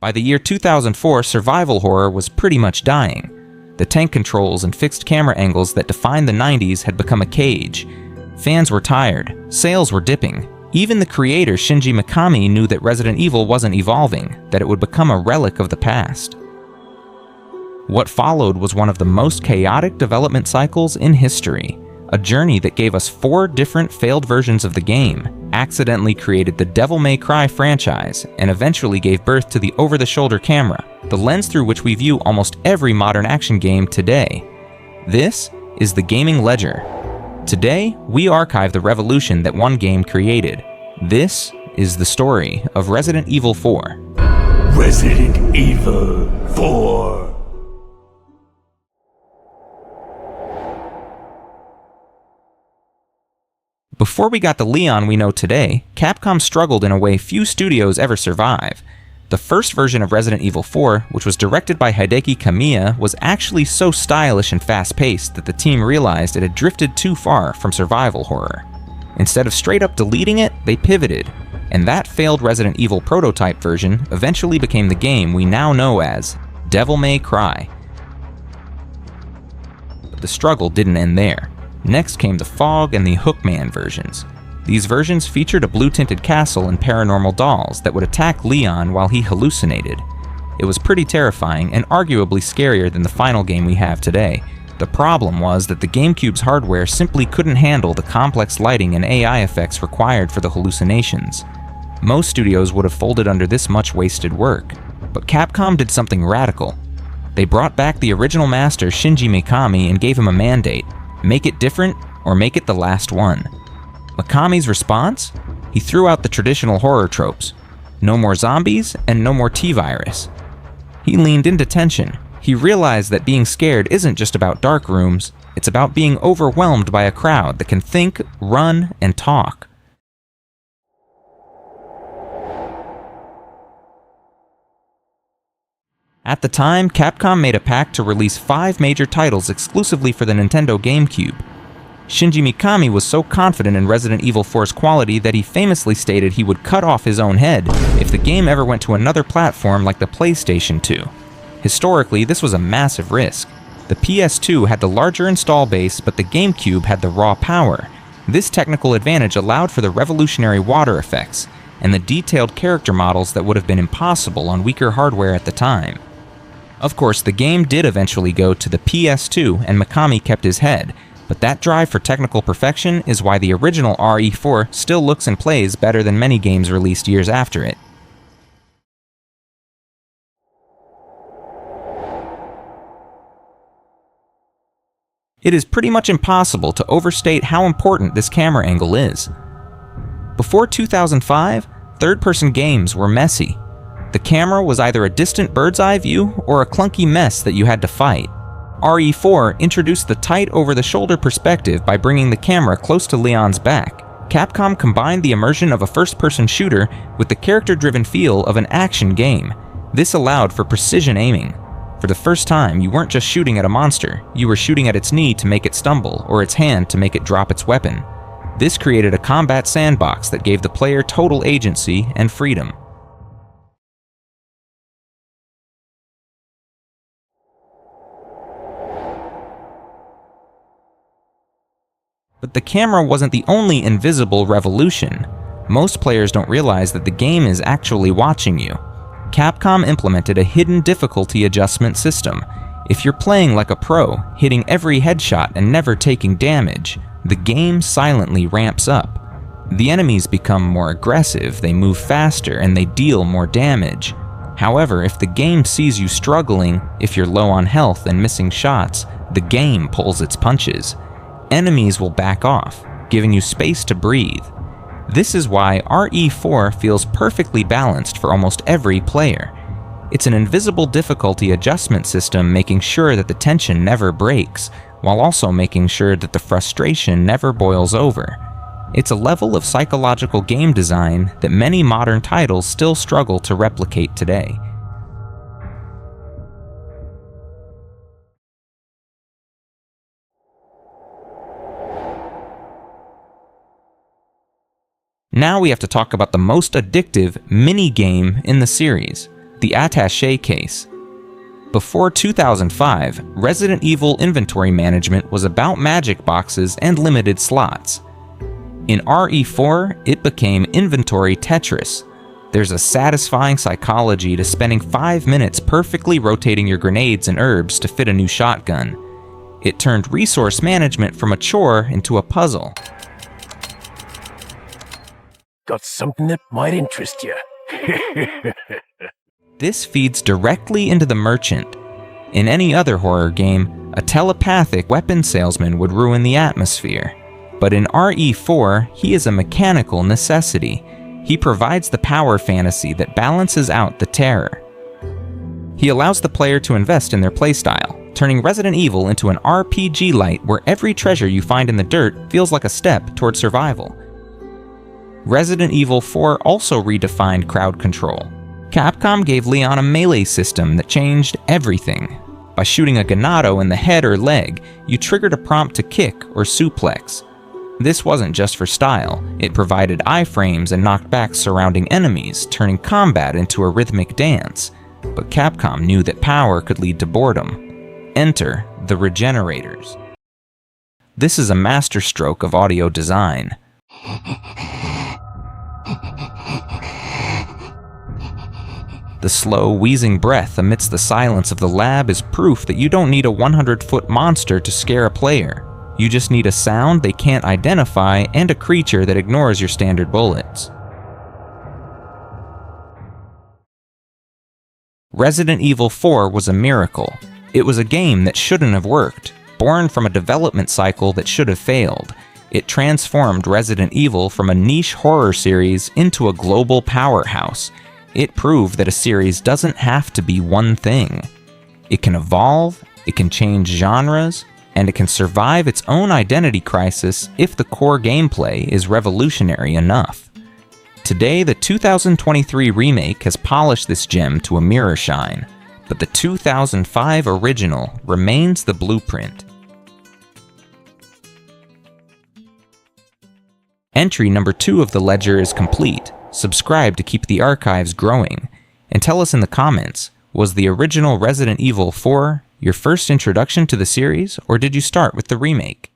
By the year 2004, survival horror was pretty much dying. The tank controls and fixed camera angles that defined the 90s had become a cage. Fans were tired, sales were dipping. Even the creator Shinji Mikami knew that Resident Evil wasn't evolving, that it would become a relic of the past. What followed was one of the most chaotic development cycles in history. A journey that gave us 4 different failed versions of the game, accidentally created the Devil May Cry franchise, and eventually gave birth to the over-the-shoulder camera, the lens through which we view almost every modern action game today. This is the Gaming Ledger. Today, we archive the revolution that one game created. This is the story of Resident Evil 4. Resident Evil 4. Before we got the Leon we know today, Capcom struggled in a way few studios ever survive. The first version of Resident Evil 4, which was directed by Hideki Kamiya, was actually so stylish and fast-paced that the team realized it had drifted too far from survival horror. Instead of straight up deleting it, they pivoted, and that failed Resident Evil prototype version eventually became the game we now know as Devil May Cry. But the struggle didn't end there. Next came the Fog and the Hookman versions. These versions featured a blue-tinted castle and paranormal dolls that would attack Leon while he hallucinated. It was pretty terrifying and arguably scarier than the final game we have today. The problem was that the GameCube's hardware simply couldn't handle the complex lighting and AI effects required for the hallucinations. Most studios would have folded under this much wasted work, but Capcom did something radical. They brought back the original master Shinji Mikami and gave him a mandate: make it different or make it the last one. Mikami's response? He threw out the traditional horror tropes. No more zombies and no more T-virus. He leaned into tension. He realized that being scared isn't just about dark rooms, it's about being overwhelmed by a crowd that can think, run, and talk. At the time, Capcom made a pact to release 5 major titles exclusively for the Nintendo GameCube. Shinji Mikami was so confident in Resident Evil 4's quality that he famously stated he would cut off his own head if the game ever went to another platform like the PlayStation 2. Historically, this was a massive risk. The PS2 had the larger install base, but the GameCube had the raw power. This technical advantage allowed for the revolutionary water effects and the detailed character models that would have been impossible on weaker hardware at the time. Of course, the game did eventually go to the PS2 and Mikami kept his head, but that drive for technical perfection is why the original RE4 still looks and plays better than many games released years after it. It is pretty much impossible to overstate how important this camera angle is. Before 2005, third-person games were messy. The camera was either a distant bird's-eye view or a clunky mess that you had to fight. RE4 introduced the tight over-the-shoulder perspective by bringing the camera close to Leon's back. Capcom combined the immersion of a first-person shooter with the character-driven feel of an action game. This allowed for precision aiming. For the first time, you weren't just shooting at a monster, you were shooting at its knee to make it stumble, or its hand to make it drop its weapon. This created a combat sandbox that gave the player total agency and freedom. But the camera wasn't the only invisible revolution. Most players don't realize that the game is actually watching you. Capcom implemented a hidden difficulty adjustment system. If you're playing like a pro, hitting every headshot and never taking damage, the game silently ramps up. The enemies become more aggressive, they move faster, and they deal more damage. However, if the game sees you struggling, if you're low on health and missing shots, the game pulls its punches. Enemies will back off, giving you space to breathe. This is why RE4 feels perfectly balanced for almost every player. It's an invisible difficulty adjustment system making sure that the tension never breaks, while also making sure that the frustration never boils over. It's a level of psychological game design that many modern titles still struggle to replicate today. Now we have to talk about the most addictive mini-game in the series, the attaché case. Before 2005, Resident Evil inventory management was about magic boxes and limited slots. In RE4, it became inventory Tetris. There's a satisfying psychology to spending 5 minutes perfectly rotating your grenades and herbs to fit a new shotgun. It turned resource management from a chore into a puzzle. Got something that might interest you. This feeds directly into the merchant. In any other horror game, a telepathic weapon salesman would ruin the atmosphere. But in RE4, he is a mechanical necessity. He provides the power fantasy that balances out the terror. He allows the player to invest in their playstyle, turning Resident Evil into an RPG light where every treasure you find in the dirt feels like a step toward survival. Resident Evil 4 also redefined crowd control. Capcom gave Leon a melee system that changed everything. By shooting a ganado in the head or leg, you triggered a prompt to kick or suplex. This wasn't just for style, it provided iframes and knockbacks surrounding enemies, turning combat into a rhythmic dance. But Capcom knew that power could lead to boredom. Enter the Regenerators. This is a masterstroke of audio design. The slow, wheezing breath amidst the silence of the lab is proof that you don't need a 100-foot monster to scare a player. You just need a sound they can't identify and a creature that ignores your standard bullets. Resident Evil 4 was a miracle. It was a game that shouldn't have worked, born from a development cycle that should have failed. It transformed Resident Evil from a niche horror series into a global powerhouse. It proved that a series doesn't have to be one thing. It can evolve, it can change genres, and it can survive its own identity crisis if the core gameplay is revolutionary enough. Today, the 2023 remake has polished this gem to a mirror shine, but the 2005 original remains the blueprint. Entry number 2 of the ledger is complete. Subscribe to keep the archives growing, and tell us in the comments, was the original Resident Evil 4 your first introduction to the series, or did you start with the remake?